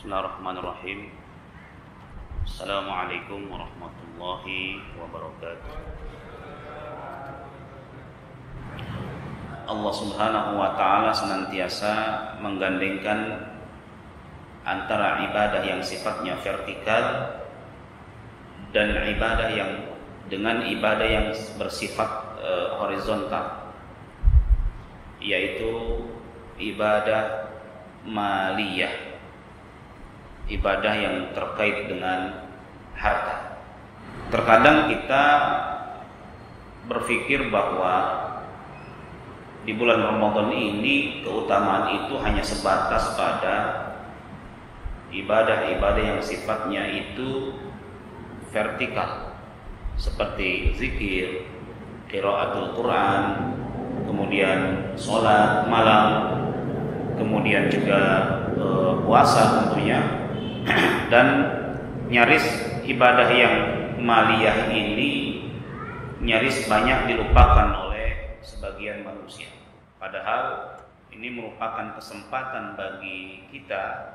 Bismillahirrahmanirrahim. Assalamualaikum warahmatullahi wabarakatuh. Allah Subhanahu wa ta'ala senantiasa menggandengkan antara ibadah yang sifatnya vertikal dan ibadah yang bersifat horizontal, yaitu ibadah maliyah, ibadah yang terkait dengan harta. Terkadang kita berpikir bahwa di bulan Ramadan ini keutamaan itu hanya sebatas pada ibadah-ibadah yang sifatnya itu vertikal, seperti zikir, qiraatul Quran, kemudian sholat malam, kemudian juga puasa tentunya. Dan nyaris ibadah yang maliyah ini nyaris banyak dilupakan oleh sebagian manusia. Padahal ini merupakan kesempatan bagi kita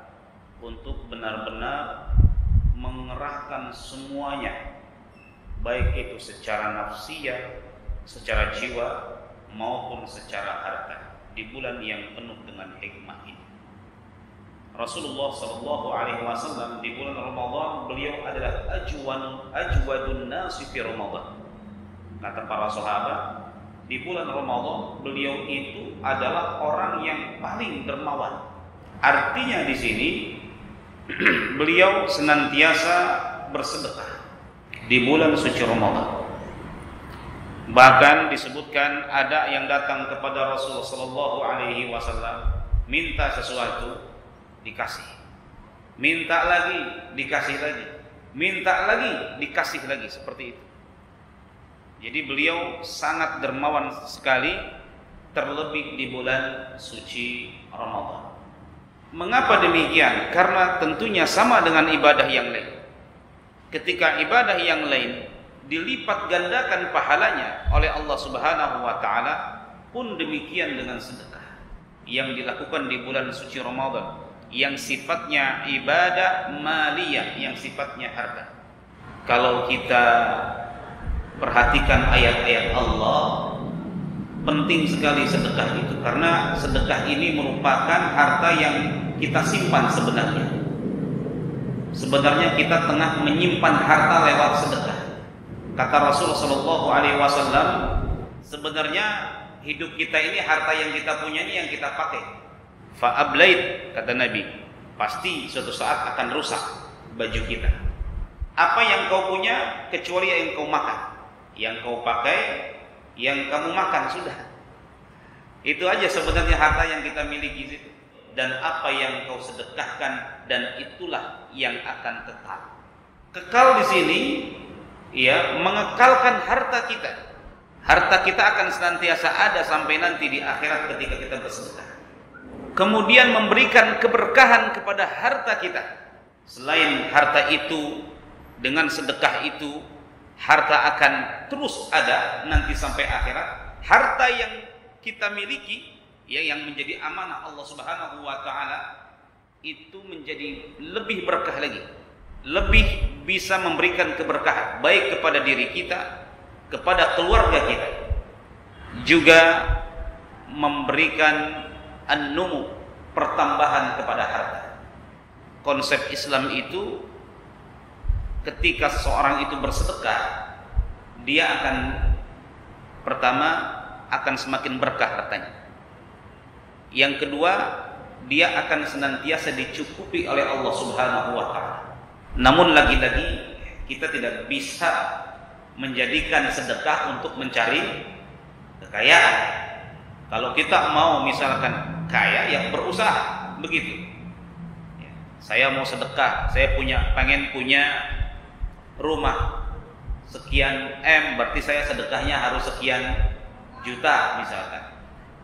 untuk benar-benar mengerahkan semuanya, baik itu secara nafsiyah, secara jiwa maupun secara harta, di bulan yang penuh dengan hikmah ini. Rasulullah SAW di bulan Ramadan, beliau adalah ajwadun nasi fi Ramadan. Kata para sahabat, di bulan Ramadan beliau itu adalah orang yang paling dermawan. Artinya di sini beliau senantiasa bersedekah di bulan suci Ramadan. Bahkan disebutkan ada yang datang kepada Rasulullah SAW minta sesuatu, dikasih, minta lagi, dikasih lagi, minta lagi, dikasih lagi, seperti itu. Jadi beliau sangat dermawan sekali, terlebih di bulan suci Ramadan. Mengapa demikian? Karena tentunya sama dengan ibadah yang lain. Ketika ibadah yang lain dilipat gandakan pahalanya oleh Allah Subhanahu wa ta'ala, pun demikian dengan sedekah yang dilakukan di bulan suci Ramadan, yang sifatnya ibadah maliyah, yang sifatnya harta. Kalau kita perhatikan ayat-ayat Allah, penting sekali sedekah itu, karena sedekah ini merupakan harta yang kita simpan sebenarnya. Sebenarnya kita tengah menyimpan harta lewat sedekah. Kata Rasulullah SAW, sebenarnya hidup kita ini, harta yang kita punya ini yang kita pakai. Fa'ablait, kata Nabi, pasti suatu saat akan rusak baju kita. Apa yang kau punya kecuali yang kau makan, yang kau pakai, yang kamu makan, sudah. Itu aja sebenarnya harta yang kita miliki itu. Dan apa yang kau sedekahkan, dan itulah yang akan kekal. Kekal di sini, ya, mengekalkan harta kita. Harta kita akan senantiasa ada sampai nanti di akhirat ketika kita bersedekah. Kemudian memberikan keberkahan kepada harta kita. Selain harta itu, dengan sedekah itu, harta akan terus ada nanti sampai akhirat. Harta yang kita miliki, ya, yang menjadi amanah Allah Subhanahu wa ta'ala, itu menjadi lebih berkah lagi, lebih bisa memberikan keberkahan baik kepada diri kita, kepada keluarga kita, juga memberikan an-numu, pertambahan kepada harta. Konsep Islam itu, ketika seseorang itu bersedekah, dia akan, pertama, akan semakin berkah hartanya. Yang kedua, dia akan senantiasa dicukupi oleh Allah Subhanahu wa ta'ala. Namun lagi-lagi kita tidak bisa menjadikan sedekah untuk mencari kekayaan. Kalau kita mau misalkan kaya, ya berusaha, begitu. Saya mau sedekah, saya pengen punya rumah sekian M, berarti saya sedekahnya harus sekian juta misalkan.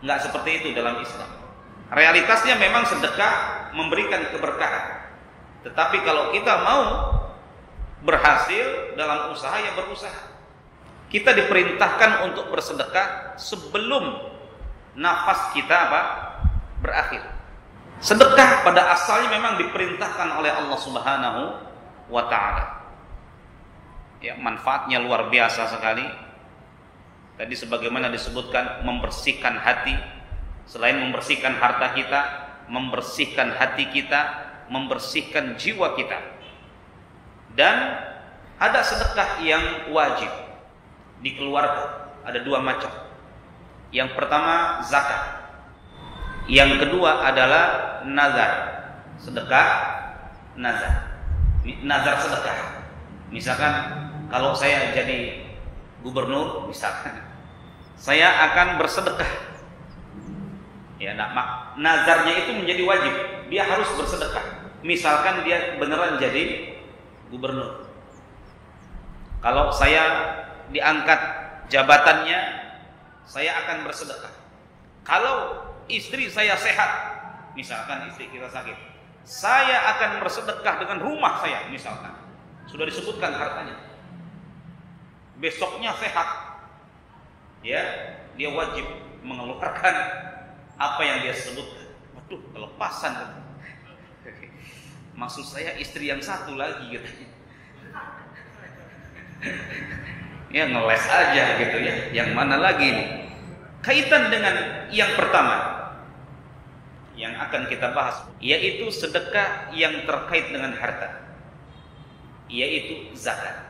Enggak seperti itu dalam Islam. Realitasnya memang sedekah memberikan keberkahan. Tetapi kalau kita mau berhasil dalam usaha, ya berusaha. Kita diperintahkan untuk bersedekah sebelum nafas kita berakhir. Sedekah sedekah pada asalnya memang diperintahkan oleh Allah Subhanahu wa taala. Ya, manfaatnya luar biasa sekali. Tadi sebagaimana disebutkan, membersihkan hati. Selain membersihkan harta kita, membersihkan hati kita, membersihkan jiwa kita. Dan ada sedekah yang wajib dikeluarkan. Ada dua macam. Yang pertama zakat. Yang kedua adalah nazar. Sedekah nazar. Nazar sedekah. Misalkan kalau saya jadi gubernur, misalkan saya akan bersedekah. Ya, nazarnya itu menjadi wajib. Dia harus bersedekah. Misalkan dia beneran jadi gubernur. Kalau saya diangkat jabatannya, saya akan bersedekah. Kalau istri saya sehat, misalkan istri kita sakit, saya akan bersedekah dengan rumah saya, misalkan. Sudah disebutkan hartanya. Besoknya sehat, ya, dia wajib mengeluarkan apa yang dia sebutkan. Waduh, kelepasan. Maksud saya istri yang satu lagi, katanya. Ya, ngeles aja gitu ya. Yang mana lagi nih? Kaitan dengan yang pertama yang akan kita bahas, yaitu sedekah yang terkait dengan harta, yaitu zakat.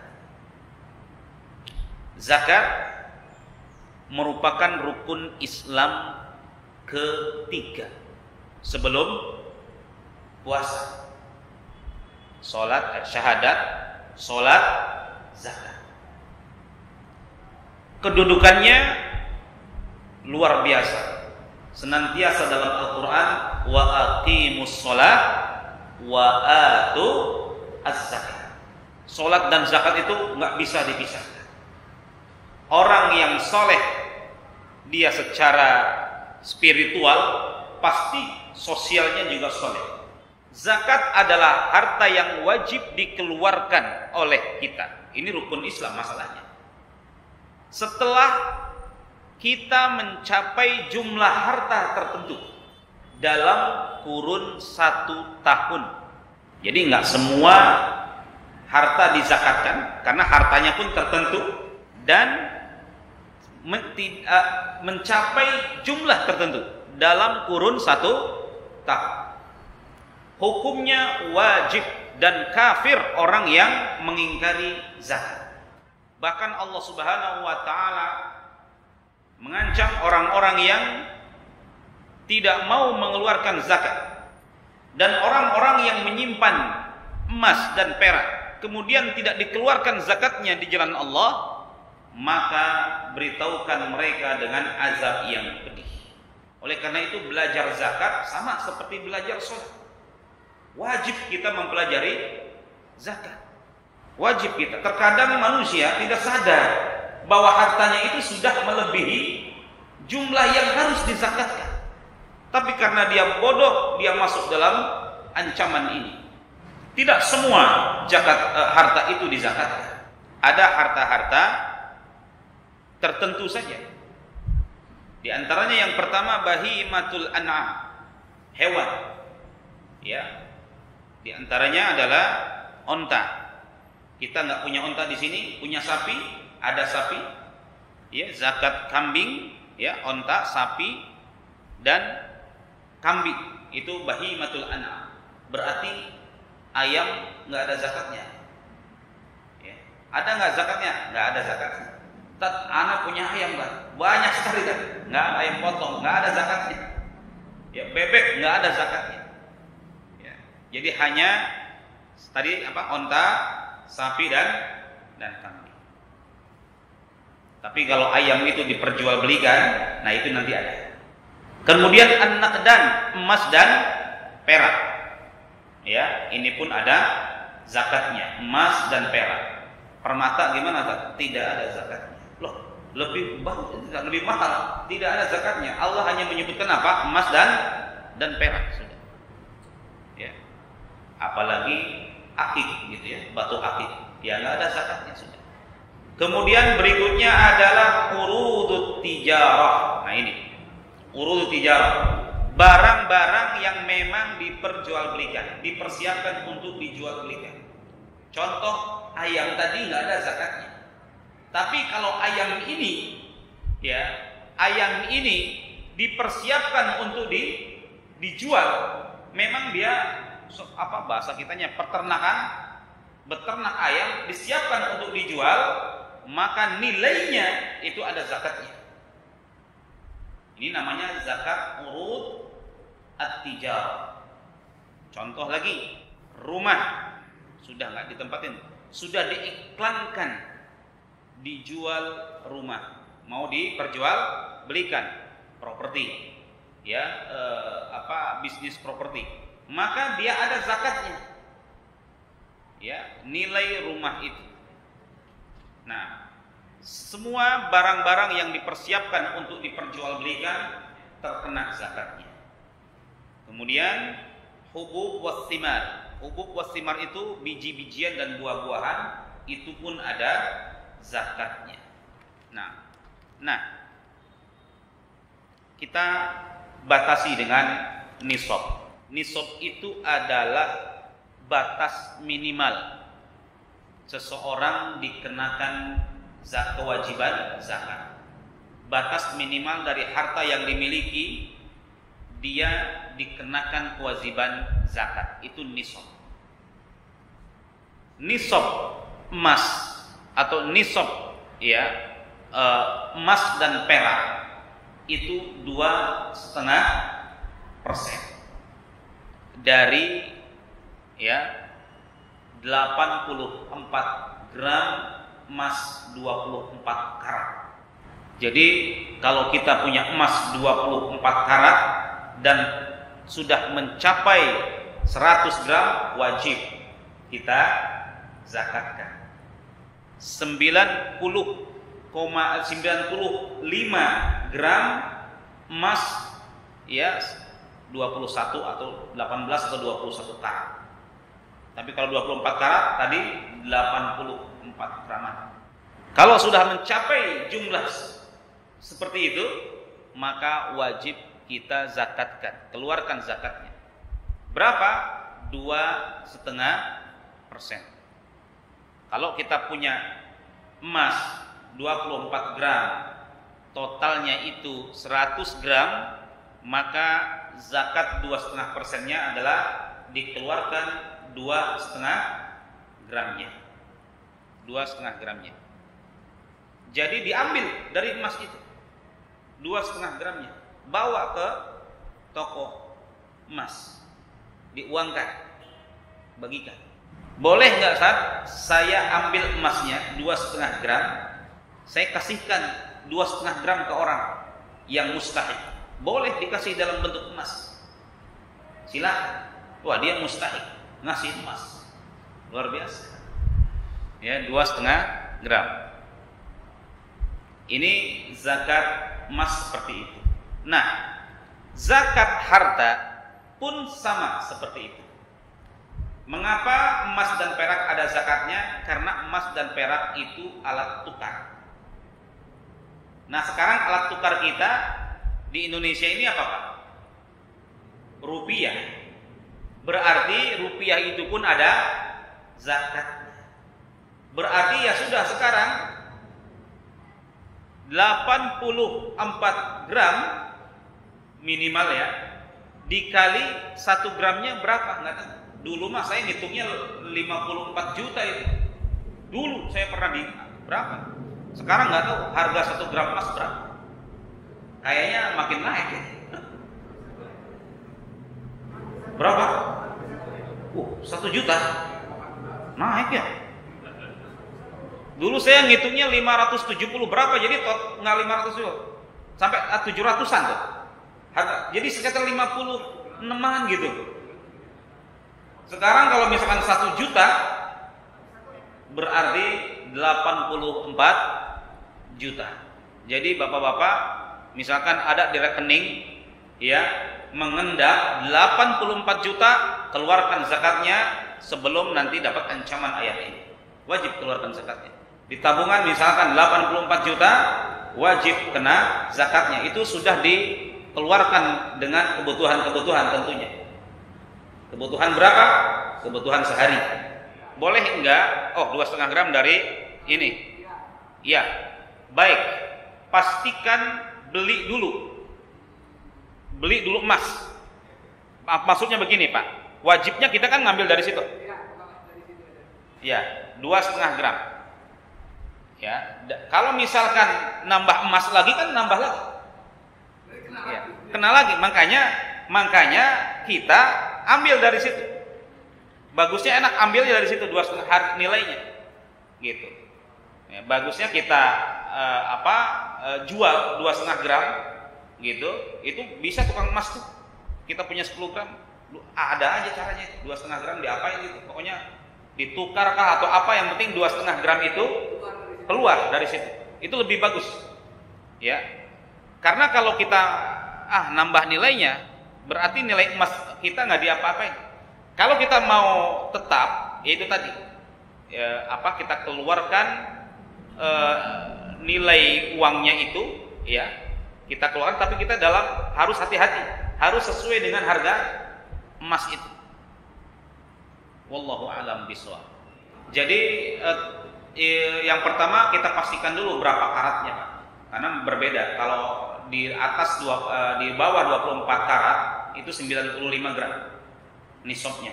Zakat merupakan rukun Islam ketiga sebelum puasa. Syahadat, salat, zakat. Kedudukannya luar biasa. Senantiasa dalam Al-Quran, wa aqimus sholat wa atu az-zakat. Sholat dan zakat itu nggak bisa dipisahkan. Orang yang soleh, dia secara spiritual pasti sosialnya juga soleh. Zakat adalah harta yang wajib dikeluarkan oleh kita. Ini rukun Islam masalahnya. Setelah kita mencapai jumlah harta tertentu dalam kurun 1 tahun. Jadi nggak semua harta dizakatkan, karena hartanya pun tertentu, dan mencapai jumlah tertentu dalam kurun 1 tahun. Hukumnya wajib dan kafir orang yang mengingkari zakat. Bahkan Allah Subhanahu wa taala mengancam orang-orang yang tidak mau mengeluarkan zakat, dan orang-orang yang menyimpan emas dan perak kemudian tidak dikeluarkan zakatnya di jalan Allah, maka beritahukan mereka dengan azab yang pedih. Oleh karena itu belajar zakat sama seperti belajar sholat. Wajib kita mempelajari zakat. Wajib kita. Terkadang manusia tidak sadar bahwa hartanya itu sudah melebihi jumlah yang harus dizakatkan. Tapi karena dia bodoh, dia masuk dalam ancaman ini. Tidak semua harta itu dizakatkan. Ada harta-harta tertentu saja. Di antaranya yang pertama bahimatul an'am, hewan. Ya. Di antaranya adalah onta. Kita nggak punya onta di sini, punya sapi, ada sapi. Ya, zakat kambing, ya, onta, sapi dan kambing itu bahimatul an'am. Berarti ayam nggak ada zakatnya. Ya. Ada nggak zakatnya? Nggak ada zakatnya. Anak punya ayam kan, banyak sekali kan, nggak ada ayam potong, nggak ada zakatnya. Ya, bebek nggak ada zakatnya. Ya. Jadi hanya tadi onta, sapi dan kambing. Tapi kalau ayam itu diperjualbelikan, nah itu nanti ada. Kemudian an-naqdan, emas dan perak. Ya, ini pun ada zakatnya, emas dan perak. Permata gimana tak? Tidak ada zakatnya. Loh, lebih mahal, tidak ada zakatnya. Allah hanya menyebutkan apa? Emas dan perak sudah. Ya. Apalagi akik gitu ya, batu akik. Ya enggak ada zakatnya sudah. Kemudian berikutnya adalah urudut tijarah. Nah ini, urudut tijarah, barang-barang yang memang diperjualbelikan, dipersiapkan untuk dijual belikan. Contoh ayam tadi nggak ada zakatnya. Tapi kalau ayam ini, ya, ayam ini dipersiapkan untuk dijual, memang dia apa bahasa kitanya peternakan, beternak ayam disiapkan untuk dijual, maka nilainya itu ada zakatnya. Ini namanya zakat urud at-tijarah. Contoh lagi, rumah sudah nggak ditempatin, sudah diiklankan dijual rumah, mau diperjual belikan properti, ya, bisnis properti, maka dia ada zakatnya, ya, nilai rumah itu. Nah, semua barang-barang yang dipersiapkan untuk diperjualbelikan terkena zakatnya. Kemudian hubub wassimar. Hubub wassimar itu biji-bijian dan buah-buahan, itu pun ada zakatnya. Nah, kita batasi dengan nisab. Nisab itu adalah batas minimal seseorang dikenakan kewajiban zakat. Batas minimal dari harta yang dimiliki dia dikenakan kewajiban zakat, itu nisab. Nisab emas atau nisab, ya, emas dan perak itu 2,5% dari, ya, 84 gram emas 24 karat. Jadi kalau kita punya emas 24 karat dan sudah mencapai 100 gram, wajib kita zakatkan. 90,95 gram emas, ya, 21 atau 18 atau 21 karat. Tapi kalau 24 karat tadi 84 gram. Kalau sudah mencapai jumlah seperti itu, maka wajib kita zakatkan, keluarkan zakatnya. Berapa? 2,5%. Kalau kita punya emas 24 gram, totalnya itu 100 gram, maka zakat 2,5%-nya adalah dikeluarkan 2,5 gramnya. 2,5 gramnya. Jadi diambil dari emas itu 2,5 gramnya, bawa ke toko emas, diuangkan, bagikan. Boleh nggak saat saya ambil emasnya 2,5 gram, saya kasihkan 2,5 gram ke orang yang mustahik? Boleh dikasih dalam bentuk emas, silakan. Wah, dia mustahik ngasih emas, luar biasa, ya, 2,5 gram. Ini zakat emas seperti itu. Nah, zakat harta pun sama seperti itu. Mengapa emas dan perak ada zakatnya? Karena emas dan perak itu alat tukar. Nah, sekarang alat tukar kita di Indonesia ini apa, Pak? Rupiah. Berarti rupiah itu pun ada zakatnya. Berarti ya sudah, sekarang 84 gram minimal, ya, dikali 1 gramnya berapa? Nggak tahu. Dulu mah saya ngitungnya 54 juta itu. Dulu saya pernah di berapa? Sekarang nggak tahu harga 1 gram emas berapa. Kayaknya makin naik, ya. Berapa? 1 juta. Naik, ya. Dulu saya ngitungnya 570 berapa, jadi nggak 500 juga. Sampai 700-an tuh harga. Jadi sekitar 56-an gitu. Sekarang kalau misalkan 1 juta berarti 84 juta. Jadi bapak-bapak misalkan ada di rekening, ya, mengendap 84 juta, keluarkan zakatnya sebelum nanti dapat ancaman ayat ini. Wajib keluarkan zakatnya. Di tabungan misalkan 84 juta, wajib kena zakatnya. Itu sudah keluarkan dengan kebutuhan-kebutuhan tentunya. Kebutuhan berapa? Kebutuhan sehari. Boleh enggak? Oh, 2,5 gram dari ini. Ya, baik. Pastikan beli dulu emas. Maksudnya begini Pak, wajibnya kita kan ngambil dari situ. Ya, 2,5 gram. Ya, kalau misalkan nambah emas lagi kan nambah lagi. Ya, kena lagi. Makanya kita ambil dari situ. Bagusnya enak ambilnya dari situ 2,5 nilainya. Gitu. Ya, bagusnya kita jual 2,5 gram gitu. Itu bisa tukang emas tuh. Kita punya 10 gram. Ada aja caranya itu. 2,5 gram diapain gitu. Pokoknya ditukarkah atau apa, yang penting 2,5 gram itu keluar dari situ. Itu lebih bagus. Ya. Karena kalau kita nambah nilainya, berarti nilai emas kita nggak diapa-apain. Kalau kita mau tetap, yaitu tadi kita keluarkan nilai uangnya itu, ya kita keluarkan, tapi kita harus hati-hati, harus sesuai dengan harga emas itu. Wallahu a'lam bishawab. Jadi yang pertama kita pastikan dulu berapa karatnya, Pak. Karena berbeda. Kalau di atas di bawah 24 karat itu 95 gram nisabnya.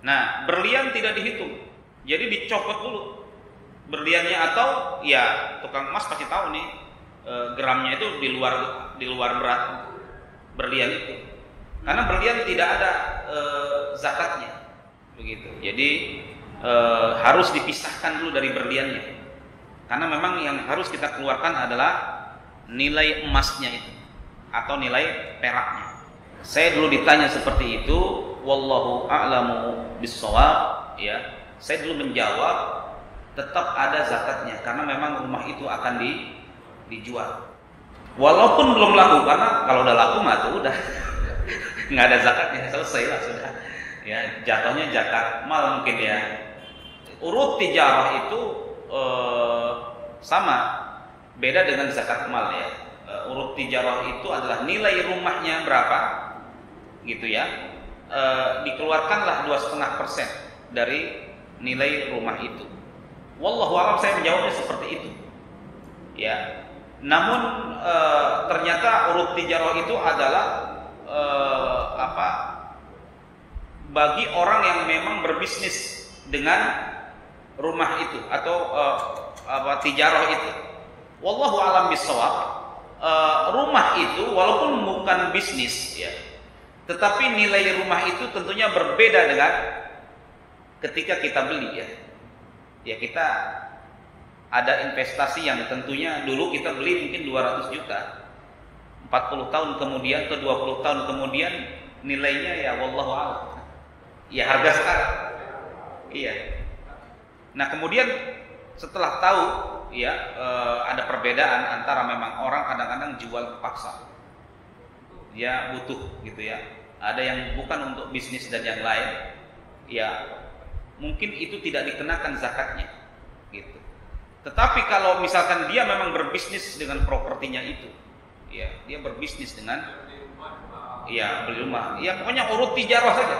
Nah, berlian tidak dihitung. Jadi dicopot dulu berliannya, atau ya tukang emas pasti tahu nih gramnya itu di luar berat berlian itu. Karena berlian tidak ada zakatnya. Begitu. Jadi harus dipisahkan dulu dari berliannya. Karena memang yang harus kita keluarkan adalah nilai emasnya itu atau nilai peraknya. Saya dulu ditanya seperti itu, wallahu a'lamu bissawab, ya. Saya dulu menjawab tetap ada zakatnya karena memang rumah itu akan dijual. Walaupun belum laku, karena kalau udah laku mah tuh udah nggak ada zakatnya, selesai lah sudah. Ya, jatuhnya zakat mal mungkin ya. Urut tijarah itu sama, beda dengan zakat mal ya. Urut tijarah itu adalah nilai rumahnya berapa, gitu ya. Dikeluarkanlah 2,5% dari nilai rumah itu. Wallahu a'lam, saya menjawabnya seperti itu. Ya. Namun ternyata urut tijarah itu adalah bagi orang yang memang berbisnis dengan rumah itu atau tijarah itu. Wallahu a'lam bishawab. Rumah itu walaupun bukan bisnis ya, tetapi nilai rumah itu tentunya berbeda dengan ketika kita beli ya. Ya, kita ada investasi yang tentunya dulu kita beli mungkin 200 juta. 40 tahun kemudian atau 20 tahun kemudian nilainya ya wallahu a'lam. Ya harga sekarang. Iya. Nah, kemudian setelah tahu ya ada perbedaan antara memang orang kadang-kadang jual terpaksa. Dia butuh gitu ya. Ada yang bukan untuk bisnis dan yang lain. Ya, mungkin itu tidak dikenakan zakatnya gitu. Tetapi kalau misalkan dia memang berbisnis dengan propertinya itu, ya, dia berbisnis dengan ya beli rumah. Ya pokoknya urut tijarah saja.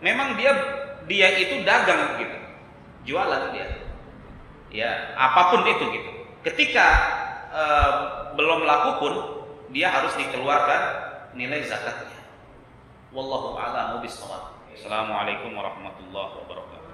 Memang dia itu dagang gitu. Jualan dia. Ya, apapun itu gitu. Ketika belum laku pun dia harus dikeluarkan nilai zakatnya. Wallahu a'lamu bishawab. Assalamualaikum warahmatullahi wabarakatuh.